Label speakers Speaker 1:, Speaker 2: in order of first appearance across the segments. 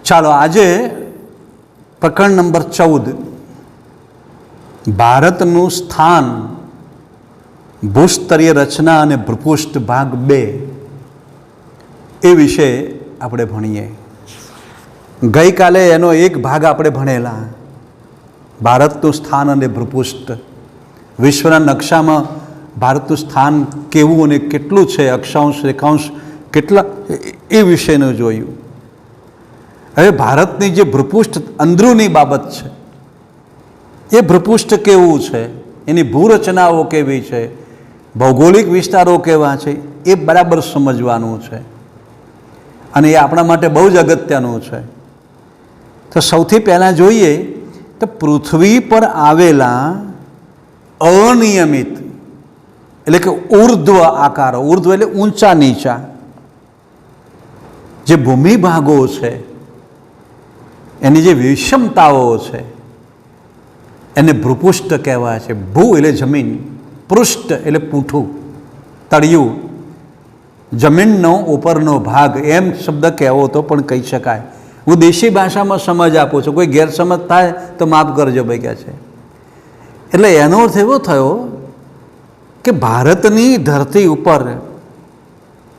Speaker 1: ચાલો આજે પ્રકરણ નંબર 14 ભારતનું સ્થાન ભૂસ્તરીય રચના અને ભૂપૃષ્ઠ ભાગ 2 એ વિશે આપણે ભણીએ. ગઈકાલે એનો એક ભાગ આપણે ભણેલા, ભારતનું સ્થાન અને ભૂપૃષ્ઠ, વિશ્વના નકશામાં ભારતનું સ્થાન કેવું અને કેટલું છે, અક્ષાંશ રેખાંશ કેટલા, એ વિશેનું જોયું. હવે ભારતની જે ભૂપૃષ્ઠ અંદરૂની બાબત છે, એ ભૂપૃષ્ઠ કેવું છે, એની ભૂરચનાઓ કેવી છે, ભૌગોલિક વિસ્તારો કેવા છે, એ બરાબર સમજવાનું છે અને એ આપણા માટે બહુ જ અગત્યનું છે. તો સૌથી પહેલાં જોઈએ તો પૃથ્વી પર આવેલા અનિયમિત એટલે કે ઉર્ધ્વ આકારો, ઉર્ધ્વ એટલે ઊંચા નીચા જે ભૂમિ ભાગો છે, એની જે વિષમતાઓ છે એને ભૂપૃષ્ઠ કહેવાય છે. ભૂ એટલે જમીન, પૃષ્ઠ એટલે પૂંઠું, તળિયું, જમીનનો ઉપરનો ભાગ, એમ શબ્દ કહેવો તો પણ કહી શકાય. હું દેશી ભાષામાં સમજ આપું છું, કોઈ ગેરસમજ થાય તો માફ કરજો ભાઈ કહે છે. એટલે એનો અર્થ એવો થયો કે ભારતની ધરતી ઉપર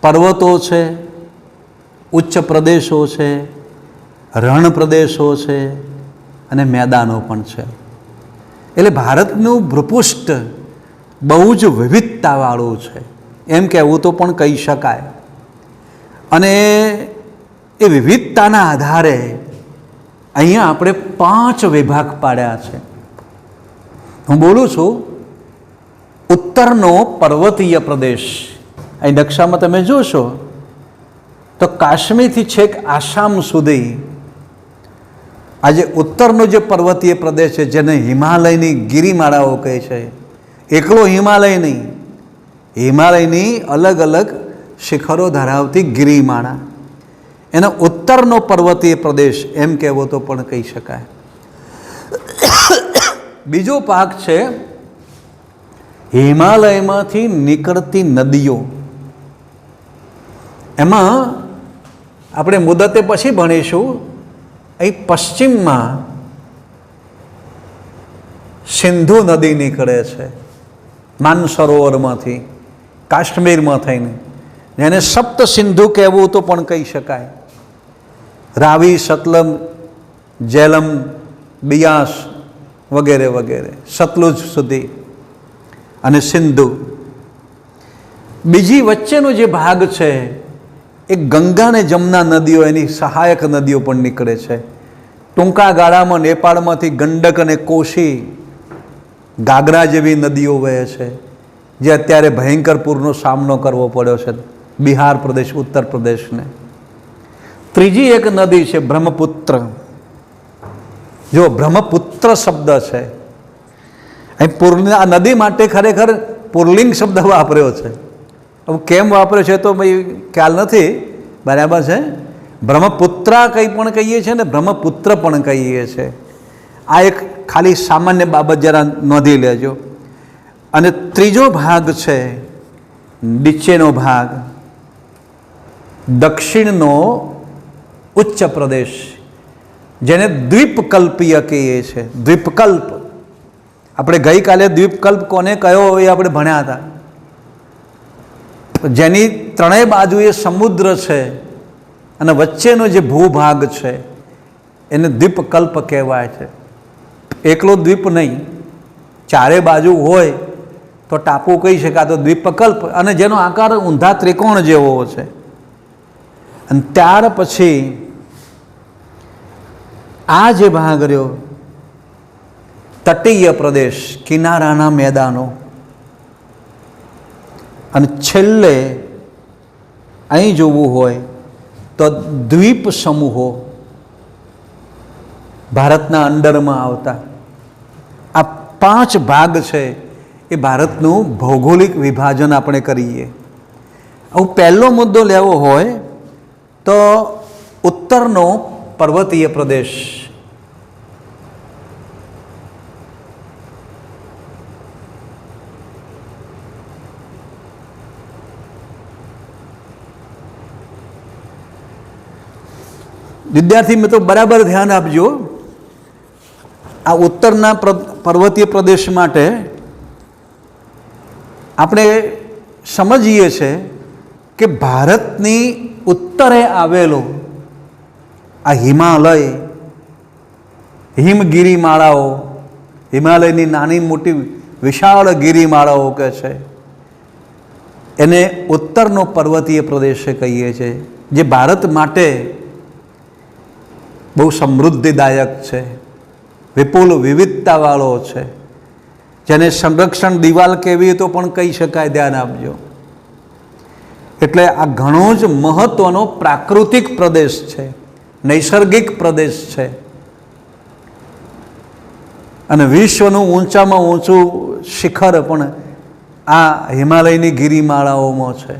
Speaker 1: પર્વતો છે, ઉચ્ચ પ્રદેશો છે, રણ પ્રદેશો છે અને મેદાનો પણ છે. એટલે ભારતનું ભૂપૃષ્ઠ બહુ જ વિવિધતાવાળું છે, એમ કહેવું તો પણ કહી શકાય. અને એ વિવિધતાના આધારે અહીંયા આપણે 5 વિભાગ પાડ્યા છે. હું બોલું છું ઉત્તરનો પર્વતીય પ્રદેશ. અહીં નકશામાં તમે જોશો તો કાશ્મીરથી છેક આસામ સુધી આજે ઉત્તરનો જે પર્વતીય પ્રદેશ છે, જેને હિમાલયની ગિરિમાળાઓ કહે છે, એકલો હિમાલય નહીં, હિમાલયની અલગ અલગ શિખરો ધરાવતી ગિરિમાળા, એનો ઉત્તરનો પર્વતીય પ્રદેશ એમ કહેવો તો પણ કહી શકાય. બીજો ભાગ છે હિમાલયમાંથી નીકળતી નદીઓ. એમાં આપણે મુદતે પછી ભણીશું. અહીં પશ્ચિમમાં સિંધુ નદી નીકળે છે માનસરોવરમાંથી, કાશ્મીરમાં થઈને, જેને સપ્ત સિંધુ કહેવું તો પણ કહી શકાય. રાવિ, સતલમ, જેલમ, બિયાસ વગેરે વગેરે, સતલુજ સુધી અને સિંધુ. બીજી વચ્ચેનો જે ભાગ છે એ ગંગા અને જમના નદીઓ, એની સહાયક નદીઓ પણ નીકળે છે. ટૂંકા ગાળામાં નેપાળમાંથી ગંડક અને કોશી, ગાગરા જેવી નદીઓ વહે છે, જે અત્યારે ભયંકર પૂરનો સામનો કરવો પડ્યો છે બિહાર પ્રદેશ, ઉત્તર પ્રદેશને. ત્રીજી એક નદી છે બ્રહ્મપુત્ર. જો બ્રહ્મપુત્ર શબ્દ છે, અહીં આ નદી માટે ખરેખર પુરલિંગ શબ્દ વાપર્યો છે. હવે કેમ વાપરે છે તો ભાઈ ખ્યાલ નથી, બરાબર છે. બ્રહ્મપુત્રા કંઈ પણ કહીએ છીએ ને બ્રહ્મપુત્ર પણ કહીએ છીએ. આ એક ખાલી સામાન્ય બાબત જરા નોંધી લેજો. અને ત્રીજો ભાગ છે નીચેનો ભાગ, દક્ષિણનો ઉચ્ચ પ્રદેશ, જેને દ્વીપકલ્પીય કહીએ છીએ. દ્વીપકલ્પ, આપણે ગઈકાલે દ્વીપકલ્પ કોને કયો એ આપણે ભણ્યા હતા. જેની ત્રણેય બાજુએ સમુદ્ર છે અને વચ્ચેનો જે ભૂભાગ છે એને દ્વીપકલ્પ કહેવાય છે. એકલો દ્વીપ નહીં, ચારે બાજુ હોય તો ટાપુ કહી શકાય, તો દ્વીપકલ્પ, અને જેનો આકાર ઊંધા ત્રિકોણ જેવો છે. અને ત્યાર પછી આ જે ભાગ રહ્યો તટીય પ્રદેશ, કિનારાના મેદાનો, અને છેલ્લે અહીં જોવું હોય તો દ્વીપ સમૂહો ભારતના અંડરમાં આવતા. આ 5 ભાગ છે એ ભારતનું ભૌગોલિક વિભાજન આપણે કરીએ. આવું પહેલો મુદ્દો લેવો હોય તો ઉત્તરનો પર્વતીય પ્રદેશ. વિદ્યાર્થી મિત્રો બરાબર ધ્યાન આપજો. આ ઉત્તરના પર્વતીય પ્રદેશ માટે આપણે સમજીએ છીએ કે ભારતની ઉત્તરે આવેલો આ હિમાલય, હિમગિરિમાળાઓ, હિમાલયની નાની મોટી વિશાળ ગિરિમાળાઓ કે છે એને ઉત્તરનો પર્વતીય પ્રદેશ કહીએ છીએ, જે ભારત માટે બહુ સમૃદ્ધિદાયક છે, વિપુલ વિવિધતાવાળો છે, જેને સંરક્ષણ દિવાલ કહેવી તો પણ કહી શકાય. ધ્યાન આપજો. એટલે આ ઘણો જ મહત્વનો પ્રાકૃતિક પ્રદેશ છે, નૈસર્ગિક પ્રદેશ છે અને વિશ્વનું ઊંચામાં ઊંચું શિખર પણ આ હિમાલયની ગિરિમાળાઓમાં છે.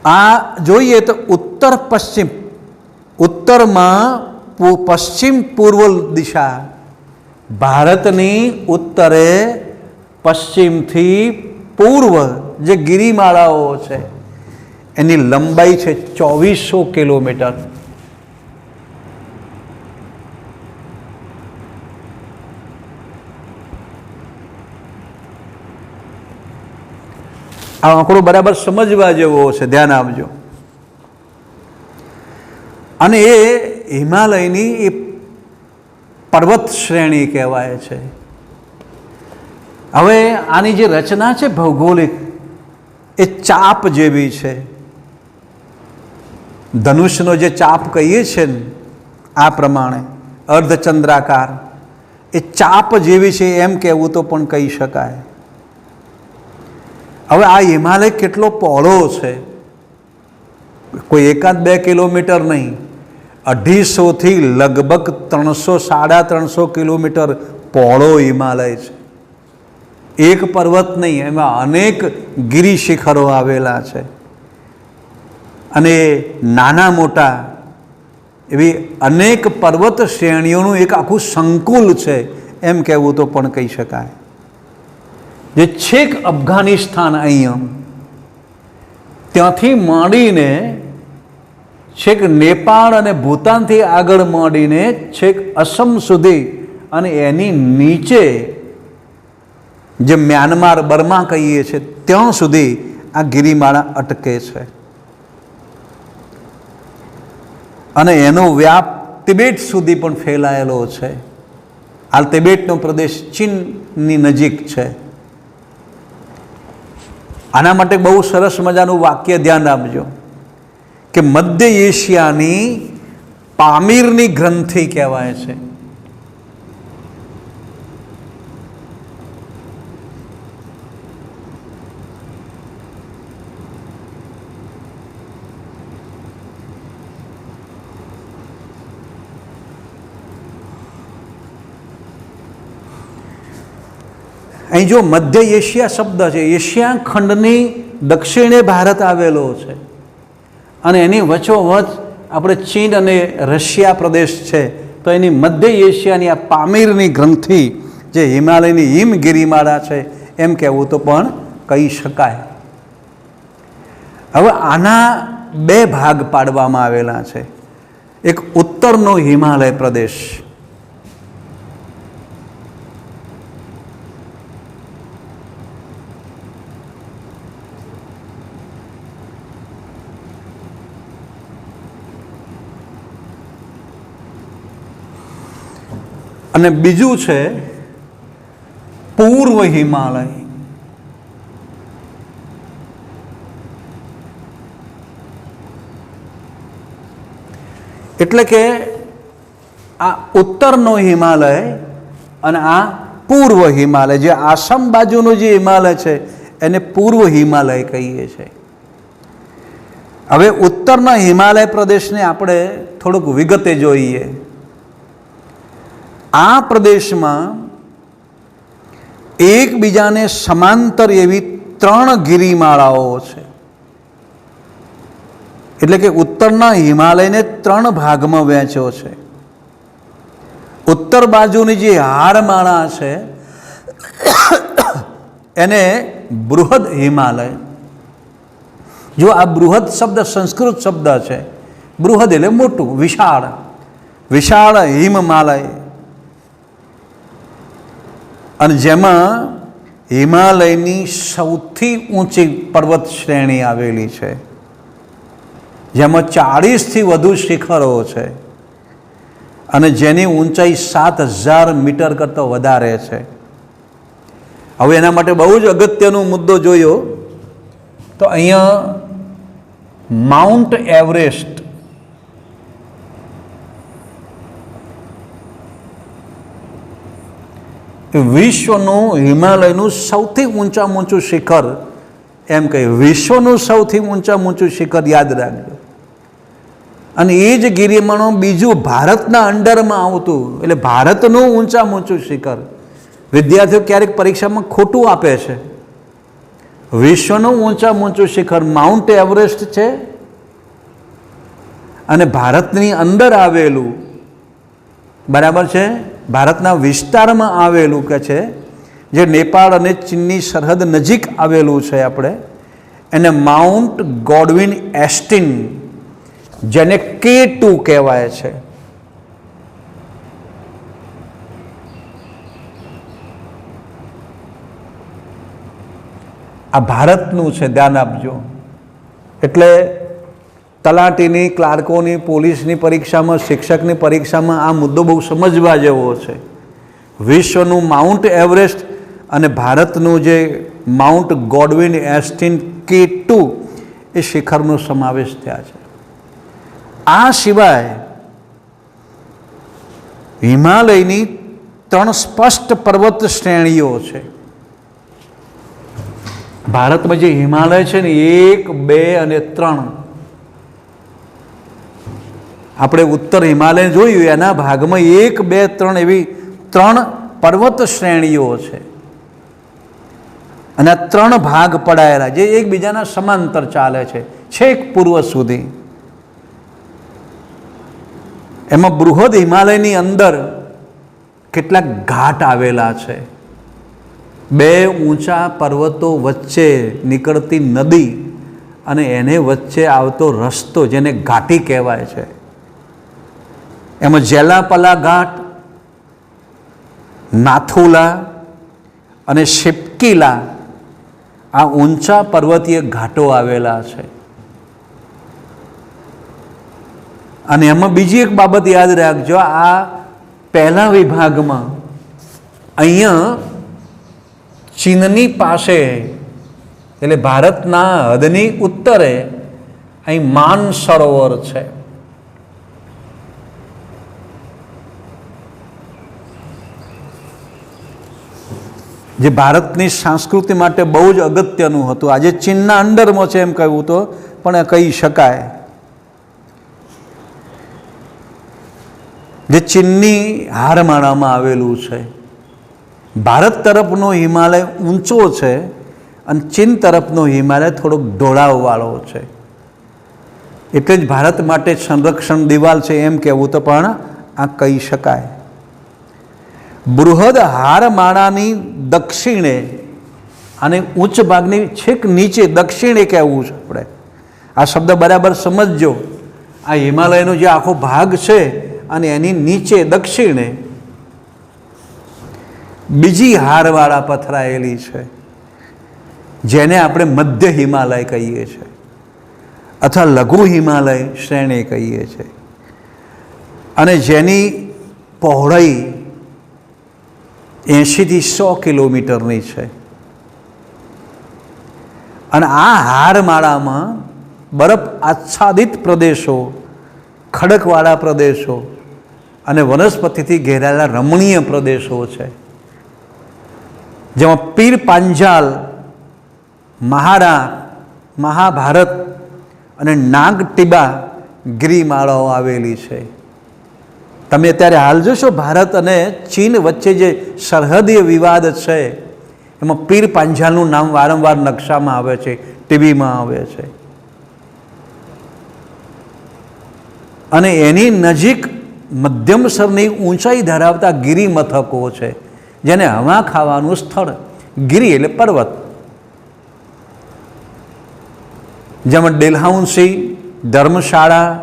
Speaker 1: આ જોઈએ તો ઉત્તર પશ્ચિમ, ઉત્તરમાં પશ્ચિમ પૂર્વ દિશા, ભારતની ઉત્તરે પશ્ચિમથી પૂર્વ જે ગિરિમાળાઓ છે એની લંબાઈ છે 2400 કિલોમીટર. આ આંકડો બરાબર સમજવા જેવો છે, ધ્યાન આપજો. અને એ હિમાલયની એ પર્વત શ્રેણી કહેવાય છે. હવે આની જે રચના છે ભૌગોલિક, એ ચાપ જેવી છે. ધનુષનો જે ચાપ કહીએ છીએ ને આ પ્રમાણે અર્ધચંદ્રાકાર, એ ચાપ જેવી છે એમ કહેવું તો પણ કહી શકાય. હવે આ હિમાલય કેટલો પહોળો છે, કોઈ 1-2 કિલોમીટર નહીં, 250થી લગભગ 300-350 કિલોમીટર પહોળો હિમાલય છે. એક પર્વત નહીં, એમાં અનેક ગિરી શિખરો આવેલા છે અને નાના મોટા એવી અનેક પર્વત શ્રેણીઓનું એક આખું સંકુલ છે એમ કહેવું તો પણ કહી શકાય. જે છેક અફઘાનિસ્તાન અહીંયા ત્યાંથી માંડીને છેક નેપાળ અને ભૂતાનથી આગળ માંડીને છેક અસમ સુધી અને એની નીચે જે મ્યાનમાર, બર્મા કહીએ છીએ ત્યાં સુધી આ ગિરિમાળા અટકે છે. અને એનો વ્યાપ તિબેટ સુધી પણ ફેલાયેલો છે. હાલ તિબેટનો પ્રદેશ ચીનની નજીક છે. આના માટે બહુ સરસ મજાનું વાક્ય ધ્યાન આપજો કે મધ્ય એશિયાની પામીરની ગ્રંથિ કહેવાય છે. અહીં જો મધ્ય એશિયા શબ્દ છે, એશિયા ખંડની દક્ષિણે ભારત આવેલો છે અને એની વચ્ચોવચ આપણે ચીન અને રશિયા પ્રદેશ છે. તો એની મધ્ય એશિયાની આ પામીરની ગ્રંથિ જે હિમાલયની હિમગિરિમાળા છે એમ કહેવું તો પણ કહી શકાય. હવે આના 2 ભાગ પાડવામાં આવેલા છે. એક ઉત્તરનો હિમાલય પ્રદેશ, અને બીજું છે પૂર્વ હિમાલય. એટલે કે આ ઉત્તરનો હિમાલય અને આ પૂર્વ હિમાલય, જે આસામ બાજુનો જે હિમાલય છે એને પૂર્વ હિમાલય કહીએ છીએ. હવે ઉત્તરના હિમાલય પ્રદેશને આપણે થોડુંક વિગતે જોઈએ. આ પ્રદેશમાં એકબીજાને સમાંતર એવી 3 ગિરિમાળાઓ છે. એટલે કે ઉત્તરના હિમાલયને 3 ભાગમાં વહેંચ્યો છે. ઉત્તર બાજુની જે હારમાળા છે એને બૃહદ હિમાલય, જો આ બૃહદ શબ્દ સંસ્કૃત શબ્દ છે. બૃહદ એટલે મોટું, વિશાળ. વિશાળ હિમમાલય, અને જેમાં હિમાલયની સૌથી ઊંચી પર્વત શ્રેણી આવેલી છે, જેમાં 40થી વધુ શિખરો છે અને જેની ઊંચાઈ 7000 મીટર કરતાં વધારે છે. હવે એના માટે બહુ જ અગત્યનો મુદ્દો જોયો તો અહીંયા માઉન્ટ એવરેસ્ટ વિશ્વનું હિમાલયનું સૌથી ઊંચામાં ઊંચું શિખર, એમ કહે વિશ્વનું સૌથી ઊંચામાં ઊંચું શિખર યાદ રાખજો. અને એ જ ગિરિમાળો બીજું ભારતના અંડરમાં આવતું, એટલે ભારતનું ઊંચામાં ઊંચું શિખર. વિદ્યાર્થીઓ ક્યારેક પરીક્ષામાં ખોટું આપે છે. વિશ્વનું ઊંચામાં ઊંચું શિખર માઉન્ટ એવરેસ્ટ છે અને ભારતની અંદર આવેલું, બરાબર છે, ભારતના વિસ્તારમાં આવેલું કે છે, જે નેપાળ અને ચીનની સરહદ નજીક આવેલું છે, આપણે એને માઉન્ટ ગોડવિન એસ્ટિન, જેને K2 કહેવાય છે. આ ભારતનું છે, ધ્યાન આપજો. એટલે તલાટીની, ક્લાર્કોની, પોલીસની પરીક્ષામાં, શિક્ષકની પરીક્ષામાં આ મુદ્દો બહુ સમજવા જેવો છે. વિશ્વનું માઉન્ટ એવરેસ્ટ અને ભારતનું જે માઉન્ટ ગોડવિન એસ્ટિન K2 એ શિખરનો સમાવેશ થયા છે. આ સિવાય હિમાલયની 3 સ્પષ્ટ પર્વત શ્રેણીઓ છે. ભારતમાં જે હિમાલય છે ને 1, 2 અને 3, આપણે ઉત્તર હિમાલય જોયું, એના ભાગમાં 1, 2, 3 એવી 3 પર્વત શ્રેણીઓ છે. અને આ 3 ભાગ પડાયેલા, જે એકબીજાના સમાંતર ચાલે છે છેક પૂર્વ સુધી. એમાં બૃહદ હિમાલયની અંદર કેટલાક ઘાટ આવેલા છે. 2 ઊંચા પર્વતો વચ્ચે નીકળતી નદી અને એને વચ્ચે આવતો રસ્તો, જેને ઘાટી કહેવાય છે. એમાં જેલાપલા ઘાટ, નાથુલા અને શિપકીલા, આ ઊંચા પર્વતીય ઘાટો આવેલા છે. અને એમાં બીજી એક બાબત યાદ રાખજો, આ પહેલા વિભાગમાં અહીંયા ચીનની પાસે, એટલે ભારતના હદની ઉત્તરે અહીં માનસરોવર છે. જે ભારતની સંસ્કૃતિ માટે બહુ જ અગત્યનું હતું. આજે ચીનના અંડરમાં છે એમ કહ્યું તો પણ કહી શકાય. જે ચીનની હારમાળામાં આવેલું છે. ભારત તરફનો હિમાલય ઊંચો છે અને ચીન તરફનો હિમાલય થોડોક ઢોળાવવાળો છે. એટલે જ ભારત માટે સંરક્ષણ દિવાલ છે એમ કહેવું તો પણ આ કહી શકાય. બૃહદ હારમાળાની દક્ષિણે, અને ઉચ્ચ ભાગની છેક નીચે દક્ષિણે કહેવું છે આપણે. આ શબ્દ બરાબર સમજજો. આ હિમાલયનો જે આખો ભાગ છે અને એની નીચે દક્ષિણે બીજી હારવાળા પથરાયેલી છે, જેને આપણે મધ્ય હિમાલય કહીએ છીએ અથવા લઘુ હિમાલય શ્રેણી કહીએ છીએ. અને જેની પહોળાઈ 80 થી 100 કિલોમીટરની છે. અને આ હારમાળામાં બરફ આચ્છાદિત પ્રદેશો, ખડકવાળા પ્રદેશો અને વનસ્પતિથી ઘેરાયેલા રમણીય પ્રદેશો છે, જેમાં પીર પાંજાલ, મહાભારત અને નાગટીબા ગિરિમાળાઓ આવેલી છે. તમે અત્યારે હાલ જોશો ભારત અને ચીન વચ્ચે જે સરહદીય વિવાદ છે, એમાં પીર પાંજાલનું નામ વારંવાર નકશામાં આવે છે, ટીવીમાં આવે છે. અને એની નજીક મધ્યમ સ્તરની ઊંચાઈ ધરાવતા ગિરિમથકો છે, જેને હવા ખાવાનું સ્થળ, ગિરિ એટલે પર્વત. જેમાં ડેલહાઉસી, ધર્મશાળા,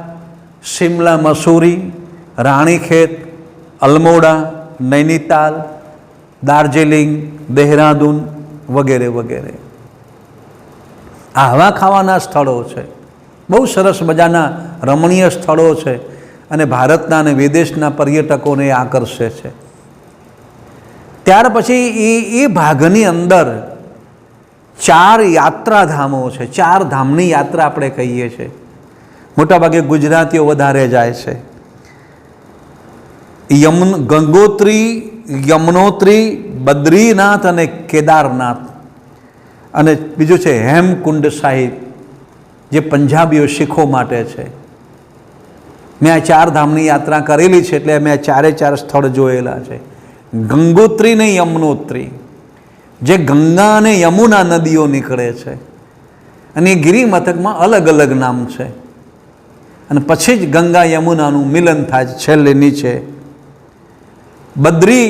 Speaker 1: શિમલા મસૂરી, રાણીખેત, અલ્મોડા, નૈનીતાલ, દાર્જિલિંગ, દેહરાદૂન વગેરે વગેરે આવા ખાવાના સ્થળો છે. બહુ સરસ મજાના રમણીય સ્થળો છે અને ભારતના અને વિદેશના પર્યટકોને આકર્ષે છે. ત્યાર પછી એ ભાગની અંદર 4 યાત્રાધામો છે. 4 ધામની યાત્રા આપણે કહીએ છીએ. મોટાભાગે ગુજરાતીઓ વધારે જાય છે. ગંગોત્રી, યમનોત્રી, બદ્રીનાથ અને કેદારનાથ, અને બીજું છે હેમકુંડ સાહિબ, જે પંજાબીઓ શીખો માટે છે. મેં આ 4 ધામની યાત્રા કરેલી છે એટલે મેં 4 સ્થળ જોયેલા છે. ગંગોત્રી ને યમનોત્રી, જે ગંગા અને યમુના નદીઓ નીકળે છે, અને એ ગિરિમથકમાં અલગ અલગ નામ છે, અને પછી જ ગંગા યમુનાનું મિલન થાય છે છેલ્લે નીચે. બદ્રી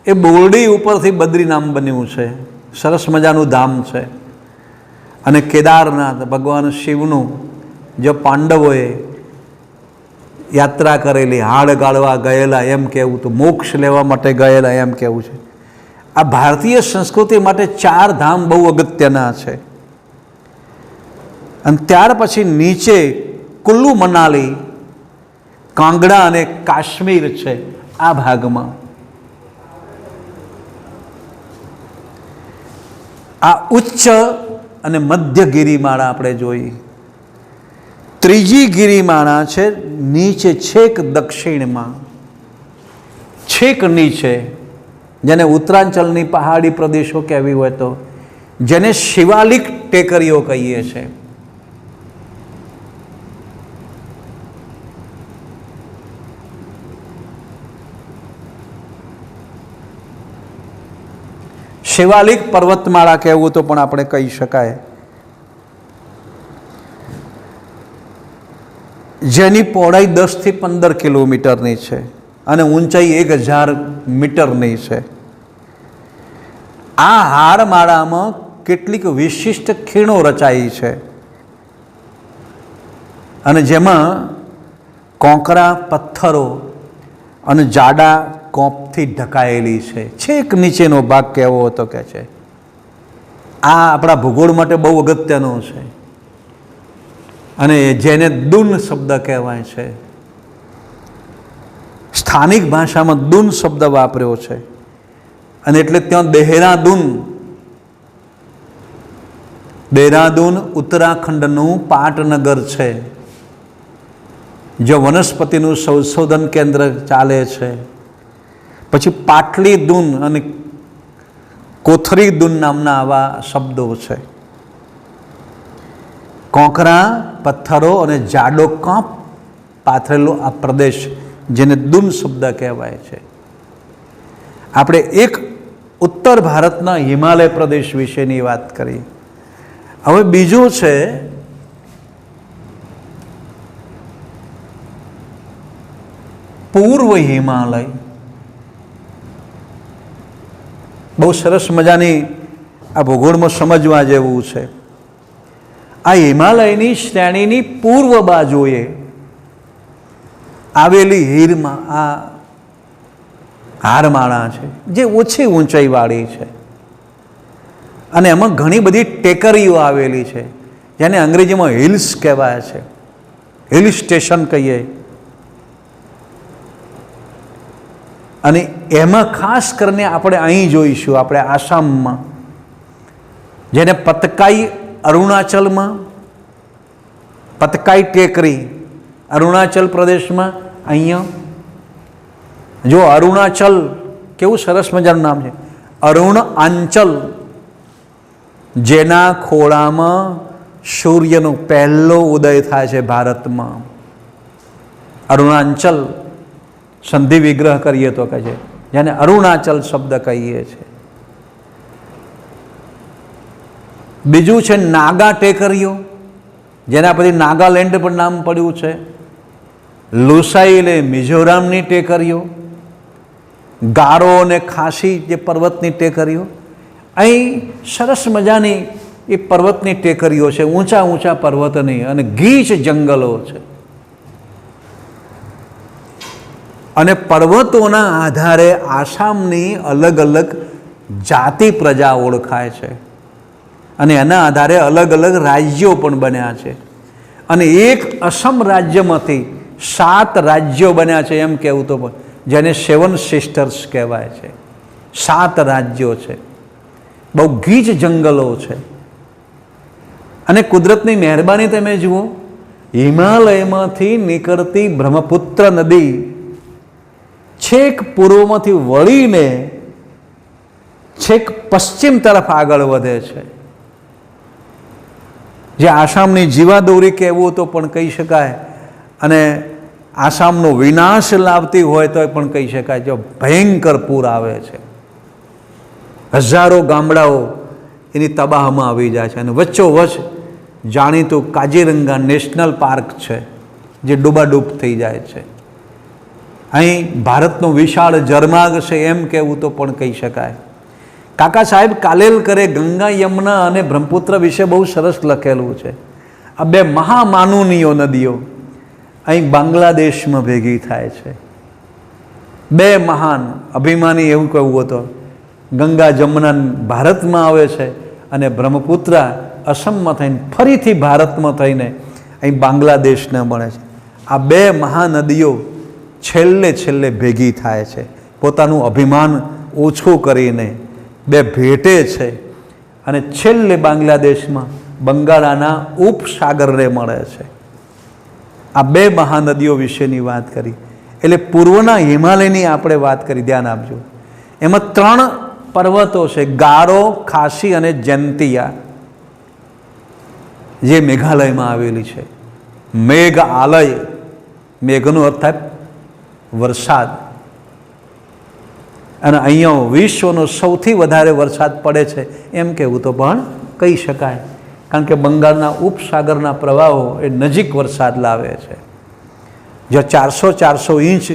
Speaker 1: એ બોરડી ઉપરથી બદ્રી નામ બન્યું છે, સરસ મજાનું ધામ છે. અને કેદારનાથ ભગવાન શિવનું, જે પાંડવોએ યાત્રા કરેલી, હાડ ગાળવા ગયેલા એમ કહેવું, તો મોક્ષ લેવા માટે ગયેલા એમ કહેવું છે. આ ભારતીય સંસ્કૃતિ માટે 4 ધામ બહુ અગત્યના છે. અને ત્યાર પછી નીચે કુલ્લુ મનાલી, કાંગડા અને કાશ્મીર છે. આ ભાગમાં આ ઉચ્ચ અને મધ્ય ગિરિમાળા આપણે જોઈ. ત્રીજી ગિરિમાળા છે નીચે છેક દક્ષિણમાં, છેક નીચે, જેને ઉત્તરાંચલની પહાડી પ્રદેશો કહેવી હોય તો, જેને શિવાલિક ટેકરીઓ કહીએ છીએ. શિવાલિક પર્વતમાળા કહેવું તો પણ આપણે કહી શકાય, જેની પહોળાઈ 10 થી 15 કિલોમીટરની છે અને ઊંચાઈ 1000 મીટરની છે. આ હારમાળામાં કેટલીક વિશિષ્ટ ખીણો રચાઈ છે, અને જેમાં કોંકરા પથ્થરો અને જાડા કોપથી ઢકાયેલી છે. છેક નીચેનો ભાગ કહેવો હતો કે છે. આ આપણા ભૂગોળ માટે બહુ અગત્યનો છે, અને જેને દૂન શબ્દ કહેવાય છે. સ્થાનિક ભાષામાં દૂન શબ્દ વાપર્યો છે, અને એટલે ત્યાં દેહરાદૂન ઉત્તરાખંડનું પાટનગર છે, જો વનસ્પતિનું સંશોધન કેન્દ્ર ચાલે છે. પછી પાટલી દૂન અને કોથરી દૂન નામના આવા શબ્દો છે. કોંકરા પથ્થરો અને જાડો કાંપ પાથરેલો આ પ્રદેશ, જેને દૂન શબ્દ કહેવાય છે. આપણે એક ઉત્તર ભારતના હિમાલય પ્રદેશ વિશેની વાત કરી. હવે બીજું છે પૂર્વ હિમાલય. બહુ સરસ મજાની આ ભૂગોળમાં સમજવા જેવું છે. આ હિમાલયની શ્રેણીની પૂર્વ બાજુએ આવેલી આ હારમાળા છે, જે ઓછી ઊંચાઈવાળી છે, અને એમાં ઘણી બધી ટેકરીઓ આવેલી છે, જેને અંગ્રેજીમાં હિલ્સ કહેવાય છે, હિલ સ્ટેશન કહીએ. અને એમાં ખાસ કરીને આપણે અહીં જોઈશું, આપણે આસામમાં, જેને પતકાઈ અરુણાચલમાં, પતકાઈ ટેકરી અરુણાચલ પ્રદેશમાં. અહીંયા જો અરુણાચલ, કેવું સરસ મજાનું નામ છે, અરુણાચલ, જેના ખોળામાં સૂર્યનો પહેલો ઉદય થાય છે ભારતમાં. અરુણાચલ સંધિ વિગ્રહ કરીએ તો કહે છે, જેને અરુણાચલ શબ્દ કહીએ છીએ. બીજું છે નાગા ટેકરીઓ, જેના પછી નાગાલેન્ડ પણ નામ પડ્યું છે. લુસાઈ એટલે મિઝોરામની ટેકરીઓ, ગારો અને ખાસી જે પર્વતની ટેકરીઓ. અહીં સરસ મજાની એ પર્વતની ટેકરીઓ છે, ઊંચા ઊંચા પર્વતની અને ગીચ જંગલો છે. અને પર્વતોના આધારે આસામની અલગ અલગ જાતિ પ્રજા ઓળખાય છે અને એના આધારે અલગ અલગ રાજ્યો પણ બન્યા છે. અને એક અસમ રાજ્યમાંથી 7 રાજ્યો બન્યા છે એમ કહેવું તો, જેને 7 સિસ્ટર્સ કહેવાય છે. 7 રાજ્યો છે, બહુ ગીચ જંગલો છે. અને કુદરતની મહેરબાની તમે જુઓ, હિમાલયમાંથી નીકળતી બ્રહ્મપુત્ર નદી છેક પૂર્વમાંથી વળીને છેક પશ્ચિમ તરફ આગળ વધે છે. જે આસામની જીવાદોરી કહેવું તો પણ કહી શકાય અને આસામનો વિનાશ લાવતી હોય તો પણ કહી શકાય. જો ભયંકર પૂર આવે છે, હજારો ગામડાઓ એની તબાહમાં આવી જાય છે. અને વચ્ચોવચ્ચ જાણીતું કાજીરંગા નેશનલ પાર્ક છે જે ડૂબાડૂબ થઈ જાય છે. અહીં ભારતનો વિશાળ જળમાર્ગ છે એમ કહેવું તો પણ કહી શકાય. કાકા સાહેબ કાલેલકરે ગંગા યમુના અને બ્રહ્મપુત્ર વિશે બહુ સરસ લખેલું છે. આ 2 મહામાનુનીય નદીઓ અહીં બાંગ્લાદેશમાં ભેગી થાય છે. 2 મહાન અભિમાની એવું કહેવું હતો. ગંગા જમુના ભારતમાં આવે છે અને બ્રહ્મપુત્ર અસમમાં થઈને ફરીથી ભારતમાં થઈને અહીં બાંગ્લાદેશને મળે છે. આ 2 મહાનદીઓ છેલ્લે ભેગી થાય છે, પોતાનું અભિમાન ઓછું કરીને 2 ભેટે છે અને છેલ્લે બાંગ્લાદેશમાં બંગાળાના ઉપસાગરને મળે છે. આ 2 મહાનદીઓ વિશેની વાત કરી. એટલે પૂર્વના હિમાલયની આપણે વાત કરી, ધ્યાન આપજો. એમાં 3 પર્વતો છે, ગારો, ખાસી અને જયંતિયા, જે મેઘાલયમાં આવેલી છે. મેઘ આલય, મેઘનો અર્થ થાય વરસાદ. અને અહીંયા વિશ્વનો સૌથી વધારે વરસાદ પડે છે એમ કહેવું તો પણ કહી શકાય, કારણ કે બંગાળના ઉપસાગરના પ્રવાહો એ નજીક વરસાદ લાવે છે. જો 400 ઇંચ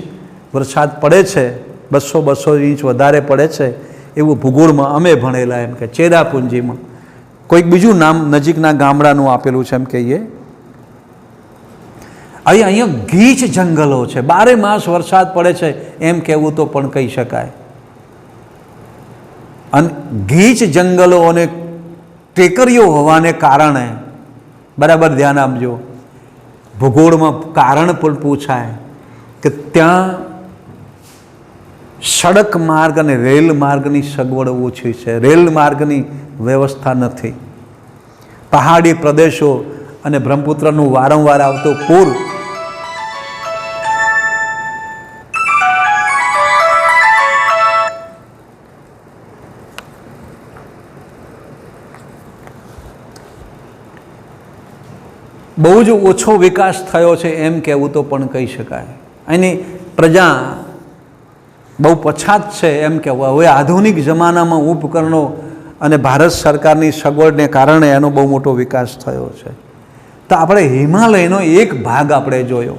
Speaker 1: વરસાદ પડે છે, 200 ઇંચ વધારે પડે છે એવું ભૂગોળમાં અમે ભણેલા, એમ કે ચેરાપુંજીમાં કોઈક બીજું નામ નજીકના ગામડાનું આપેલું છે એમ કહીએ. અહીંયા ગીચ જંગલો છે, 12 માસ વરસાદ પડે છે એમ કહેવું તો પણ કહી શકાય. અને ગીચ જંગલો અને ટેકરીઓ હોવાને કારણે, બરાબર ધ્યાન આપજો, ભૂગોળમાં કારણ પણ પૂછાય કે ત્યાં સડક માર્ગ અને રેલ માર્ગની સગવડ ઓછી છે, રેલ માર્ગની વ્યવસ્થા નથી. પહાડી પ્રદેશો અને બ્રહ્મપુત્રનું વારંવાર આવતું પૂર બહુ જ ઓછો વિકાસ થયો છે એમ કહેવું તો પણ કહી શકાય. એની પ્રજા બહુ પછાત છે એમ કહેવું. હવે આધુનિક જમાનામાં ઉપકરણો અને ભારત સરકારની સગવડને કારણે એનો બહુ મોટો વિકાસ થયો છે. તો આપણે હિમાલયનો એક ભાગ આપણે જોયો.